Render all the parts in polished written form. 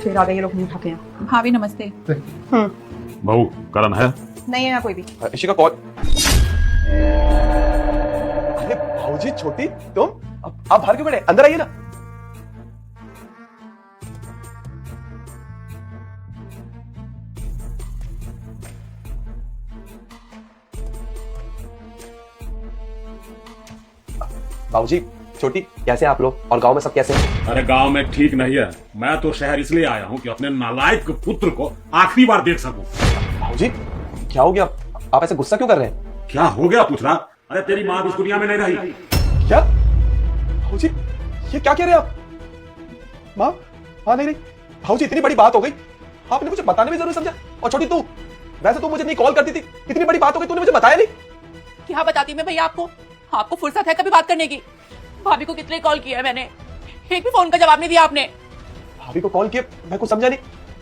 फिर आ गए ये लोग मुंह उठा के यहाँ। भाभी नमस्ते। बहू करण है? नहीं है यहाँ कोई भी। इशिका कौन? अरे भाऊजी छोटी तुम आप बाहर क्यों खड़े? अंदर आइए ना। बाबूजी छोटी कैसे हैं आप लोग और गांव में सब कैसे हैं? अरे गांव में ठीक नहीं है। मैं तो शहर इसलिए आया हूँ कि अपने नालायक पुत्र को आखिरी बार देख सकूं। बाबूजी क्या हो गया? आप ऐसे गुस्सा क्यों कर रहे हैं? क्या हो गया पूछ रहा? अरे तेरी माँ इस दुनिया में नहीं रही। क्या भाऊजी ये क्या कह रहे हैं आप? माँ हाँ नहीं भाऊजी इतनी बड़ी बात हो गई, आपने मुझे बताने में जरूर समझा। और छोटी तू वैसे तो मुझे इतनी कॉल करती थी, इतनी बड़ी बात हो गई तूने मुझे बताया नहीं। क्या बताती मैं भैया आपको फुर्सत है कभी बात करने की? भाभी को कितने कॉल किया है मैंने, एक भी फोन का जवाब नहीं दिया आपने। भाभी को कॉल किया मैं कुछ समझा नहीं।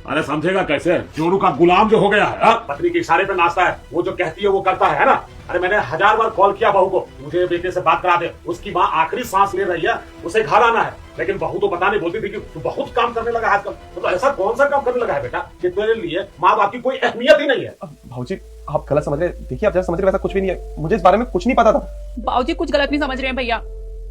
अरे समझेगा कैसे? जोरू का गुलाम जो हो गया है, पत्नी के इशारे पे नाचता है, वो जो कहती है वो करता है ना। अरे मैंने 1000 बार कॉल किया बहू को, मुझे बेटे से बात करा दे, उसकी माँ आखिरी सांस ले रही है, उसे घर आना है। लेकिन बहू तो पता नहीं बोलती थी कि तू बहुत काम करने लगा है आजकल। तो ऐसा कौन सा काम करने लगा है बेटा कि तेरे लिए माँ बाप की कोई अहमियत ही नहीं है? भाऊजी आप गलत समझ रहे हैं। देखिए आप जैसा समझ रहे वैसा कुछ भी नहीं है, मुझे इस बारे में कुछ नहीं पता था। बाबूजी कुछ गलत नहीं समझ रहे हैं भैया,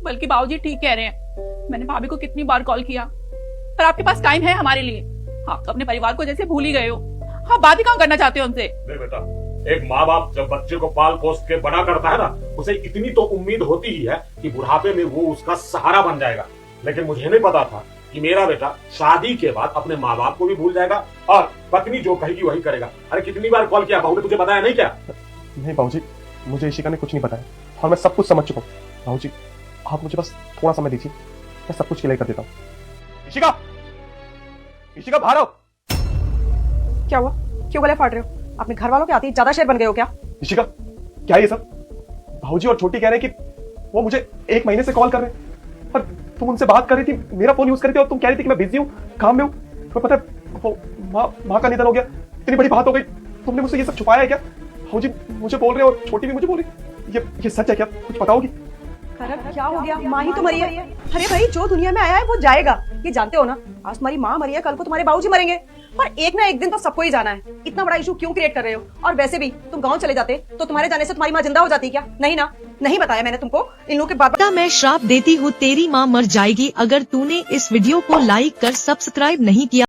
बल्कि बाबूजी ठीक कह रहे हैं। मैंने भाभी को कितनी बार कॉल किया, पर आपके पास टाइम है हमारे लिए? आप तो अपने परिवार को जैसे भूल ही गए हो। आप बात ही कहाँ करना चाहते हो हमसे? नहीं बेटा, एक माँ बाप जब बच्चे को पाल पोस के बड़ा करता है ना, उसे इतनी तो उम्मीद होती ही है कि बुढ़ापे में वो उसका सहारा बन जाएगा। लेकिन मुझे नहीं पता था कि मेरा बेटा शादी के बाद अपने माँ बाप को भी भूल जाएगा और पत्नी जो कहेगी वही करेगा। अरे कितनी बार कॉल किया, बहू ने तुझे बताया नहीं क्या? नहीं बाबूजी मुझे इशिका ने कुछ नहीं बताया और मैं सब कुछ समझ चुका हूँ। बाबूजी आप मुझे बस थोड़ा समय दीजिए, मैं सब कुछ क्लियर कर देता हूँ। इशिका इशिका बाहर आओ। क्या हुआ? क्यों गले फाड़ रहे हो? अपने घर वालों के आते ही ज्यादा शेर बन गए हो क्या? इशिका क्या ये सब? भाऊजी और छोटी कह रहे हैं कि वो मुझे 1 महीने से कॉल कर रहे हैं, पर तुम उनसे बात कर रही थी, मेरा फोन यूज कर रही थी और तुम कह रही थी कि मैं बिजी हूँ, काम में हूँ। तो पता है वो माँ का निधन हो गया, इतनी बड़ी बात हो गई, तुमने मुझसे ये सब छुपाया है क्या? भाऊजी मुझे बोल रहे हो और छोटी भी मुझे बोल रही, ये सच है क्या? कुछ बताओगी? करब क्या हो गया? माँ ही तो मरी है। अरे भाई जो दुनिया में आया है वो जाएगा, ये जानते हो ना। आज तुम्हारी माँ मरी है, कल को तुम्हारे बाबूजी मरेंगे, और एक ना एक दिन तो सबको ही जाना है। इतना बड़ा इशू क्यों क्रिएट कर रहे हो? और वैसे भी तुम गांव चले जाते तो तुम्हारे जाने से तुम्हारी माँ जिंदा हो जाती क्या? नहीं ना, नहीं बताया मैंने तुमको इन लोगों के बात। मैं श्राप देती हूँ तेरी माँ मर जाएगी अगर तूने इस वीडियो को लाइक कर सब्सक्राइब नहीं किया।